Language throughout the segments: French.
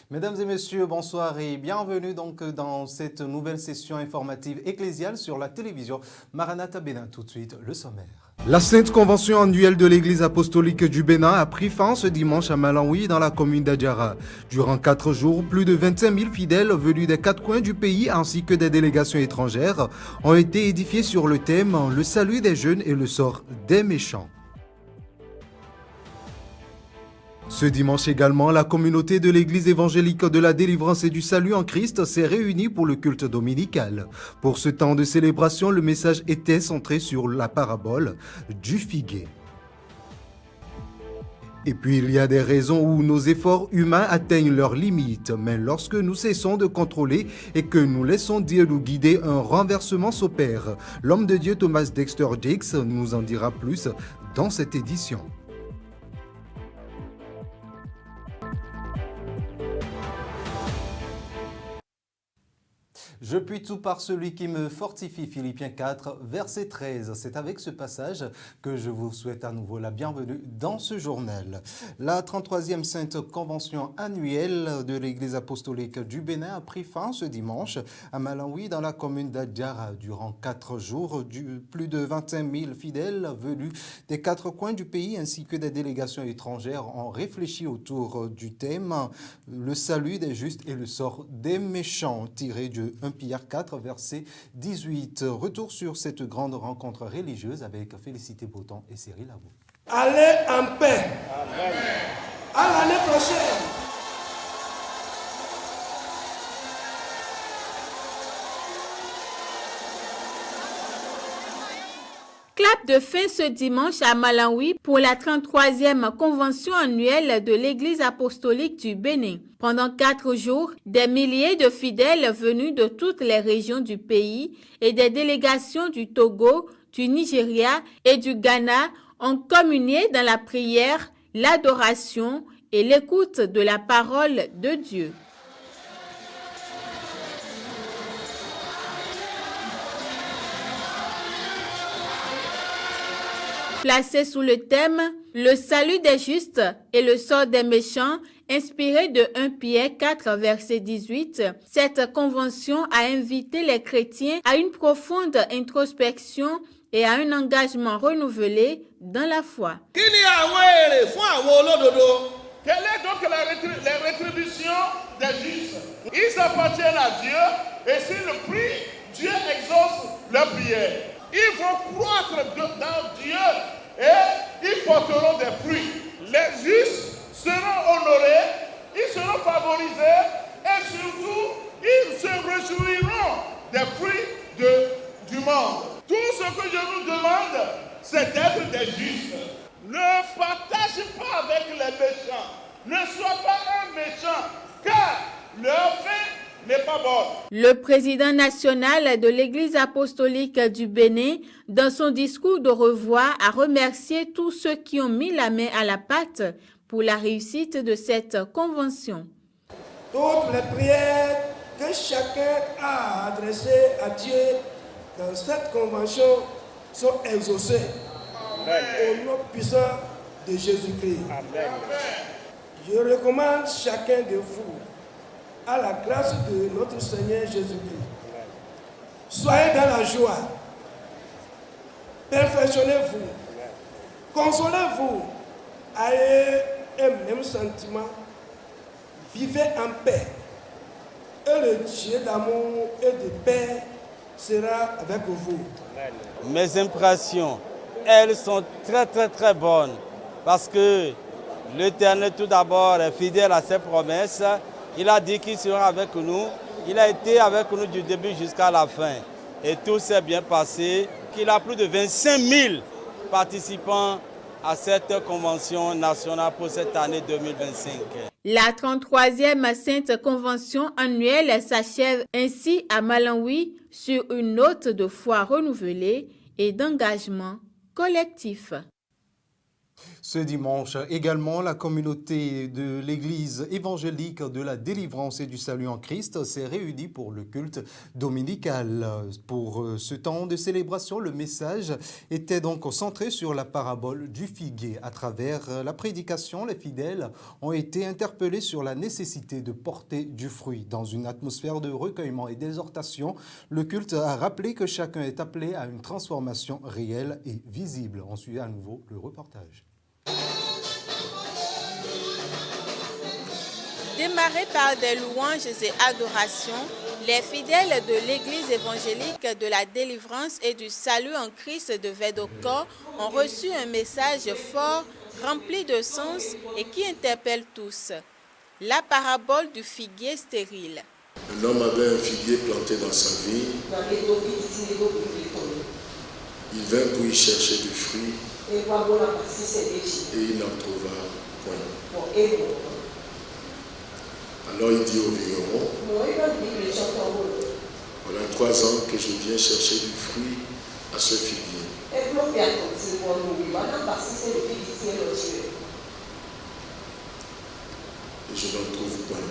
Mesdames et messieurs, bonsoir et bienvenue donc dans cette nouvelle session informative ecclésiale sur la télévision Maranatha Bénin. Tout de suite, le sommaire. La Sainte Convention annuelle de l'Église apostolique du Bénin a pris fin ce dimanche à Malawi dans la commune d'Adjara. Durant 4 jours, plus de 25 000 fidèles venus des 4 coins du pays ainsi que des délégations étrangères ont été édifiés sur le thème « Le salut des jeunes et le sort des méchants ». Ce dimanche également, la communauté de l'Église évangélique de la délivrance et du salut en Christ s'est réunie pour le culte dominical. Pour ce temps de célébration, le message était centré sur la parabole du figuier. Et puis il y a des raisons où nos efforts humains atteignent leurs limites, mais lorsque nous cessons de contrôler et que nous laissons Dieu nous guider, un renversement s'opère. L'homme de Dieu Thomas Dexter Jakes nous en dira plus dans cette édition. Je puis tout par celui qui me fortifie, Philippiens 4, verset 13. C'est avec ce passage que je vous souhaite à nouveau la bienvenue dans ce journal. La 33e Sainte Convention annuelle de l'Église apostolique du Bénin a pris fin ce dimanche à Malawi dans la commune d'Adjara. Durant 4 jours, plus de 25 000 fidèles venus des 4 coins du pays ainsi que des délégations étrangères ont réfléchi autour du thème « Le salut des justes et le sort des méchants » tiré de 1 Pierre 4, verset 18. Retour sur cette grande rencontre religieuse avec Félicité Boton et Cyril Abou. Allez en paix. Amen. À l'année prochaine. Clap de fin ce dimanche à Malawi pour la 33e convention annuelle de l'Église apostolique du Bénin. Pendant 4 jours, des milliers de fidèles venus de toutes les régions du pays et des délégations du Togo, du Nigeria et du Ghana ont communié dans la prière, l'adoration et l'écoute de la parole de Dieu. Placé sous le thème « Le salut des justes et le sort des méchants », inspiré de 1 Pierre 4, verset 18, cette convention a invité les chrétiens à une profonde introspection et à un engagement renouvelé dans la foi. Quelle est donc la rétribution des justes? Ils appartiennent à Dieu et s'ils le prient, Dieu exauce leur prière. Ils vont croître dans Dieu et ils porteront des fruits. Les justes seront honorés, ils seront favorisés et surtout, ils se réjouiront des fruits du monde. Tout ce que je vous demande, c'est d'être des justes. Ne partage pas avec les méchants. Ne sois pas un méchant, car leur fin n'est pas bonne. Le président national de l'Église apostolique du Bénin, dans son discours de revoir, a remercié tous ceux qui ont mis la main à la pâte pour la réussite de cette convention. Toutes les prières que chacun a adressées à Dieu dans cette convention sont exaucées. Amen. Au nom puissant de Jésus-Christ. Amen. Je recommande chacun de vous à la grâce de notre Seigneur Jésus-Christ. Soyez dans la joie. Perfectionnez-vous. Consolez-vous. Ayez un même sentiment. Vivez en paix. Et le Dieu d'amour et de paix sera avec vous. Mes impressions, elles sont très bonnes. Parce que l'Éternel tout d'abord est fidèle à ses promesses. Il a dit qu'il sera avec nous. Il a été avec nous du début jusqu'à la fin. Et tout s'est bien passé. Qu'il a plus de 25 000 participants à cette convention nationale pour cette année 2025. La 33e Sainte Convention annuelle s'achève ainsi à Malawi sur une note de foi renouvelée et d'engagement collectif. Ce dimanche également, la communauté de l'Église évangélique de la délivrance et du salut en Christ s'est réunie pour le culte dominical. Pour ce temps de célébration, le message était donc centré sur la parabole du figuier. À travers la prédication, les fidèles ont été interpellés sur la nécessité de porter du fruit. Dans une atmosphère de recueillement et d'exhortation, le culte a rappelé que chacun est appelé à une transformation réelle et visible. On suit à nouveau le reportage. Démarrés par des louanges et adorations, les fidèles de l'Église évangélique de la délivrance et du salut en Christ de Vedoko ont reçu un message fort, rempli de sens et qui interpelle tous. La parabole du figuier stérile. Un homme avait un figuier planté dans sa vigne. Il vint pour y chercher du fruit et il n'en trouva point. Alors il dit au vigneron, voilà 3 ans que je viens chercher du fruit à ce figuier. Et je n'en trouve point.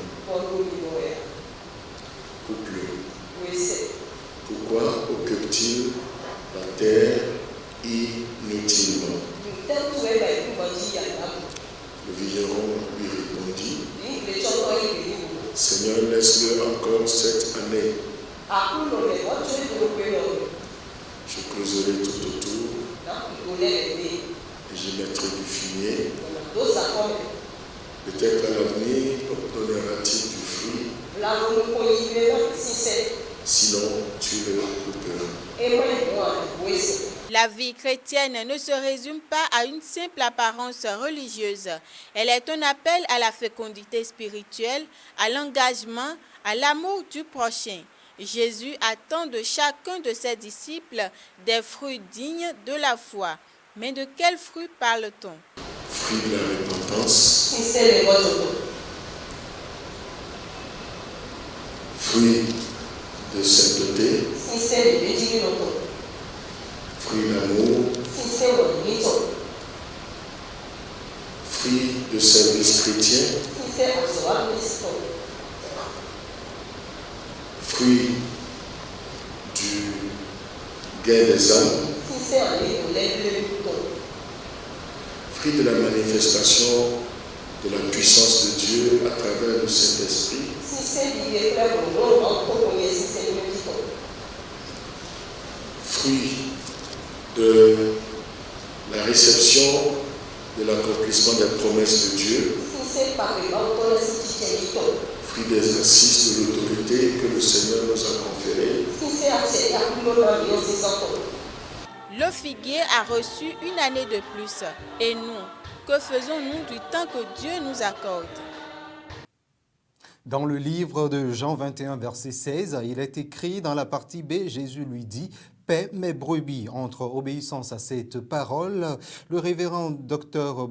Pourquoi occupe-t-il la terre inutilement? Le vigneron lui répondit, Seigneur, laisse-le encore cette année. Je creuserai tout autour et j'y mettrai du fumier. Peut-être à l'avenir obtiendra-t-il du fruit. Sinon, tu le couperas. La vie chrétienne ne se résume pas à une simple apparence religieuse. Elle est un appel à la fécondité spirituelle, à l'engagement, à l'amour du prochain. Jésus attend de chacun de ses disciples des fruits dignes de la foi. Mais de quels fruits parle-t-on? Fruit de la repentance, fruit de sainteté, fruit d'amour, fruit de service chrétien, fruit du gain des âmes, fruit de la manifestation de la puissance de Dieu à travers le Saint-Esprit, fruit de la réception de l'accomplissement des promesses de Dieu, fruit des assises de l'autorité que le Seigneur nous a conférées. Le figuier a reçu une année de plus. Et nous, que faisons-nous du temps que Dieu nous accorde? Dans le livre de Jean 21, verset 16, il est écrit dans la partie B, Jésus lui dit « Paix mes brebis ». Entre obéissance à cette parole, le révérend Dr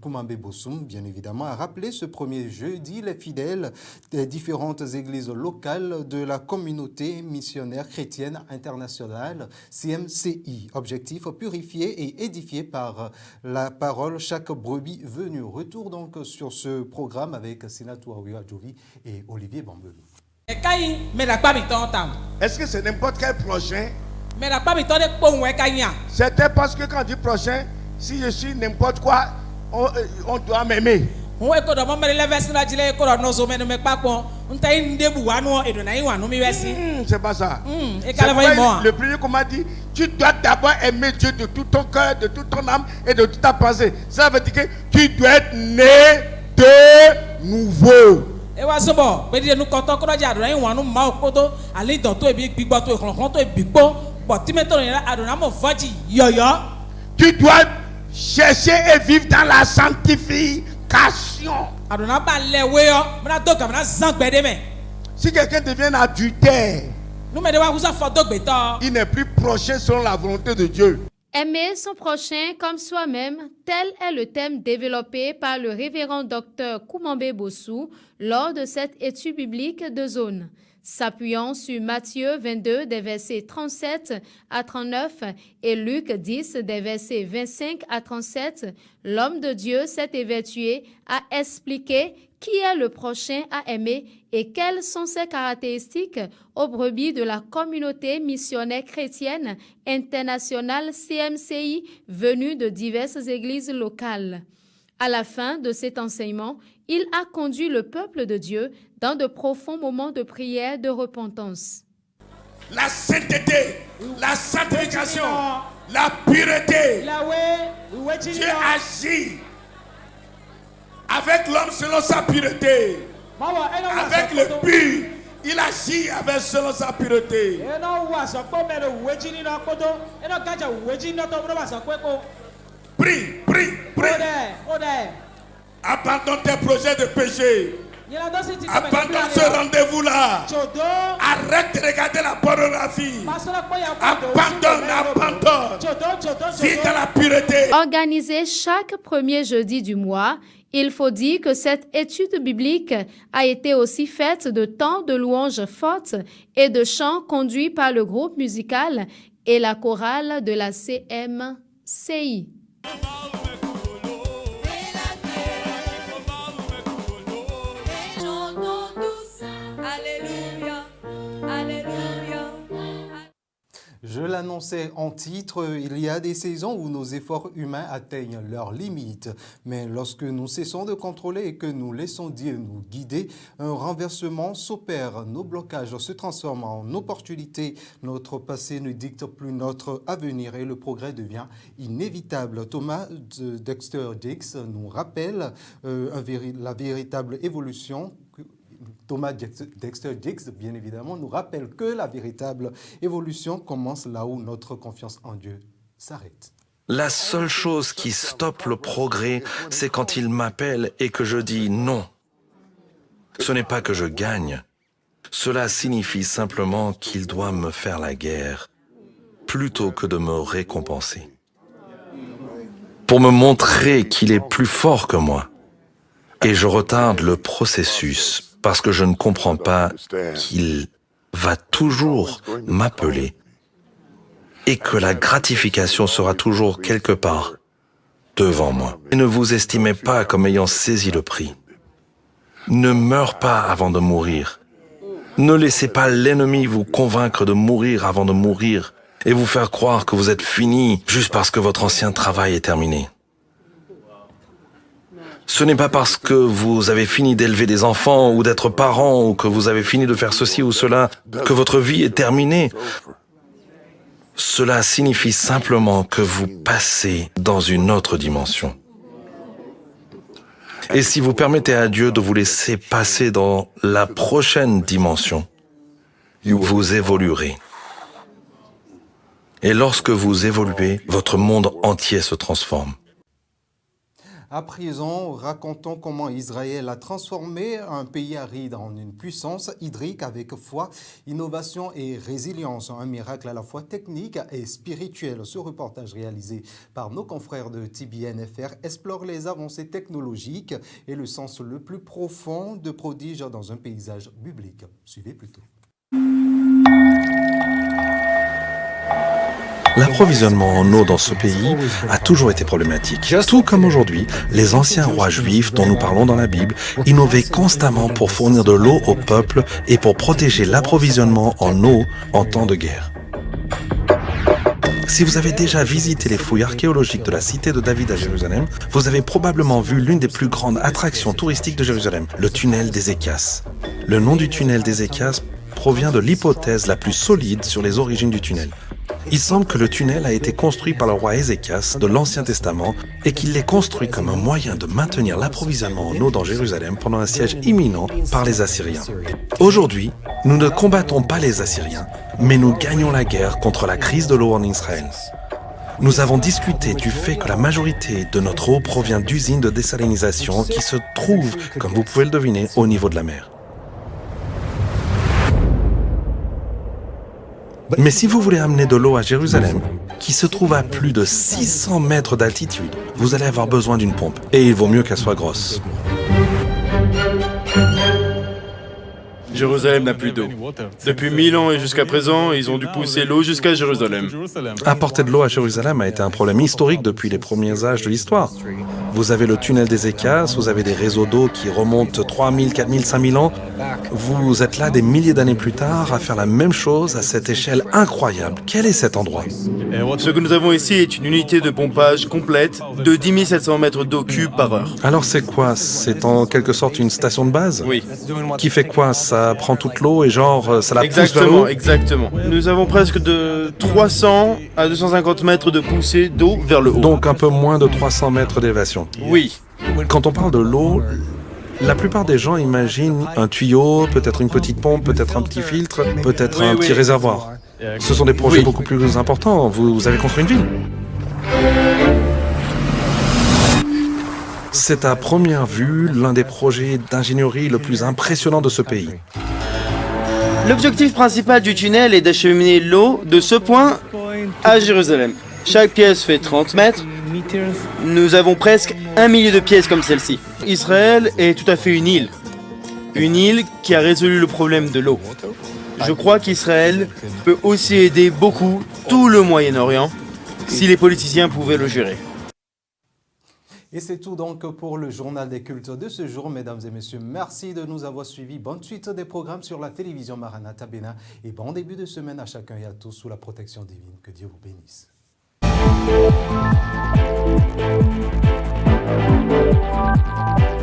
Koumambé Bossoum, bien évidemment, a rappelé ce premier jeudi les fidèles des différentes églises locales de la communauté missionnaire chrétienne internationale, CMCI. Objectif, purifier et édifier par la parole chaque brebis venue. Retour donc sur ce programme avec Senatou Aouya Djovi et Olivier Bambelou. Est-ce que c'est n'importe quel prochain? C'était parce que quand on dit prochain, si je suis n'importe quoi, on doit m'aimer. C'est pas ça. Le premier qu'on m'a dit, tu dois d'abord aimer Dieu de tout ton cœur, de toute ton âme et de toute ta pensée. Ça veut dire que tu dois être né de nouveau. Tu dois chercher et vivre dans la sanctification. Si quelqu'un devient adultère, il n'est plus prochain selon la volonté de Dieu. Aimer son prochain comme soi-même, Tel est le thème développé par le révérend Dr Koumambé Bossou lors de cette étude biblique de zone. S'appuyant sur Matthieu 22 des versets 37 à 39 et Luc 10 des versets 25 à 37, l'homme de Dieu s'est évertué à expliquer qui est le prochain à aimer et quelles sont ses caractéristiques aux brebis de la communauté missionnaire chrétienne internationale CMCI venue de diverses églises locales. À la fin de cet enseignement, il a conduit le peuple de Dieu dans de profonds moments de prière de repentance. La sainteté, la sanctification, la pureté. Dieu agit avec l'homme selon sa pureté. Avec le pur, il agit avec selon sa pureté. Prie. Abandonne tes projets de péché. Abandonne ce rendez-vous-là. Arrête de regarder la pornographie. Abandonne. Vis dans la pureté. Organisé chaque premier jeudi du mois, il faut dire que cette étude biblique a été aussi faite de temps de louanges fortes et de chants conduits par le groupe musical et la chorale de la CMCI. Je l'annonçais en titre, il y a des saisons où nos efforts humains atteignent leurs limites. Mais lorsque nous cessons de contrôler et que nous laissons Dieu nous guider, un renversement s'opère. Nos blocages se transforment en opportunités. Notre passé ne dicte plus notre avenir et le progrès devient inévitable. Thomas Dexter Dix nous rappelle la véritable évolution. Thomas Dexter Dix, bien évidemment, nous rappelle que la véritable évolution commence là où notre confiance en Dieu s'arrête. La seule chose qui stoppe le progrès, c'est quand il m'appelle et que je dis non. Ce n'est pas que je gagne. Cela signifie simplement qu'il doit me faire la guerre, plutôt que de me récompenser. Pour me montrer qu'il est plus fort que moi. Et je retarde le processus parce que je ne comprends pas qu'il va toujours m'appeler et que la gratification sera toujours quelque part devant moi. Et ne vous estimez pas comme ayant saisi le prix. Ne meurs pas avant de mourir. Ne laissez pas l'ennemi vous convaincre de mourir avant de mourir et vous faire croire que vous êtes fini juste parce que votre ancien travail est terminé. Ce n'est pas parce que vous avez fini d'élever des enfants ou d'être parent ou que vous avez fini de faire ceci ou cela que votre vie est terminée. Cela signifie simplement que vous passez dans une autre dimension. Et si vous permettez à Dieu de vous laisser passer dans la prochaine dimension, vous évoluerez. Et lorsque vous évoluez, votre monde entier se transforme. À présent, racontons comment Israël a transformé un pays aride en une puissance hydrique avec foi, innovation et résilience. Un miracle à la fois technique et spirituel. Ce reportage réalisé par nos confrères de TBNFR explore les avancées technologiques et le sens le plus profond de prodiges dans un paysage biblique. Suivez plutôt. L'approvisionnement en eau dans ce pays a toujours été problématique. Tout comme aujourd'hui, les anciens rois juifs dont nous parlons dans la Bible innovaient constamment pour fournir de l'eau au peuple et pour protéger l'approvisionnement en eau en temps de guerre. Si vous avez déjà visité les fouilles archéologiques de la cité de David à Jérusalem, vous avez probablement vu l'une des plus grandes attractions touristiques de Jérusalem, le tunnel d'Ézéchias. Le nom du tunnel d'Ézéchias provient de l'hypothèse la plus solide sur les origines du tunnel. Il semble que le tunnel a été construit par le roi Ézéchias de l'Ancien Testament et qu'il l'ait construit comme un moyen de maintenir l'approvisionnement en eau dans Jérusalem pendant un siège imminent par les Assyriens. Aujourd'hui, nous ne combattons pas les Assyriens, mais nous gagnons la guerre contre la crise de l'eau en Israël. Nous avons discuté du fait que la majorité de notre eau provient d'usines de désalinisation qui se trouvent, comme vous pouvez le deviner, au niveau de la mer. Mais si vous voulez amener de l'eau à Jérusalem, qui se trouve à plus de 600 mètres d'altitude. Vous allez avoir besoin d'une pompe, et il vaut mieux qu'elle soit grosse. Jérusalem n'a plus d'eau. Depuis 1000 ans et jusqu'à présent, ils ont dû pousser l'eau jusqu'à Jérusalem. Apporter de l'eau à Jérusalem a été un problème historique depuis les premiers âges de l'histoire. Vous avez le tunnel des Écasses, vous avez des réseaux d'eau qui remontent 3000, 4000, 5000 ans. Vous êtes là des milliers d'années plus tard à faire la même chose à cette échelle incroyable. Quel est cet endroit? Ce que nous avons ici est une unité de pompage complète de 10 700 mètres d'eau cube par heure. Alors c'est quoi? C'est en quelque sorte une station de base? Oui. Qui fait quoi? Ça prend toute l'eau et genre ça la pousse vers l'eau? Exactement. Nous avons presque de 300 à 250 mètres de poussée d'eau vers le haut. Donc un peu moins de 300 mètres d'élévation. Oui. Quand on parle de l'eau, la plupart des gens imaginent un tuyau, peut-être une petite pompe, peut-être un petit filtre, peut-être un petit réservoir. Ce sont des projets beaucoup plus importants. Vous avez construit une ville. C'est à première vue l'un des projets d'ingénierie le plus impressionnant de ce pays. L'objectif principal du tunnel est d'acheminer l'eau de ce point à Jérusalem. Chaque pièce fait 30 mètres. Nous avons presque 1 millier de pièces comme celle-ci. Israël est tout à fait une île. Une île qui a résolu le problème de l'eau. Je crois qu'Israël peut aussi aider beaucoup tout le Moyen-Orient si les politiciens pouvaient le gérer. Et c'est tout donc pour le journal des cultes de ce jour. Mesdames et messieurs, merci de nous avoir suivis. Bonne suite des programmes sur la télévision Maranatha Bénin. Et bon début de semaine à chacun et à tous sous la protection divine. Que Dieu vous bénisse. Thank you.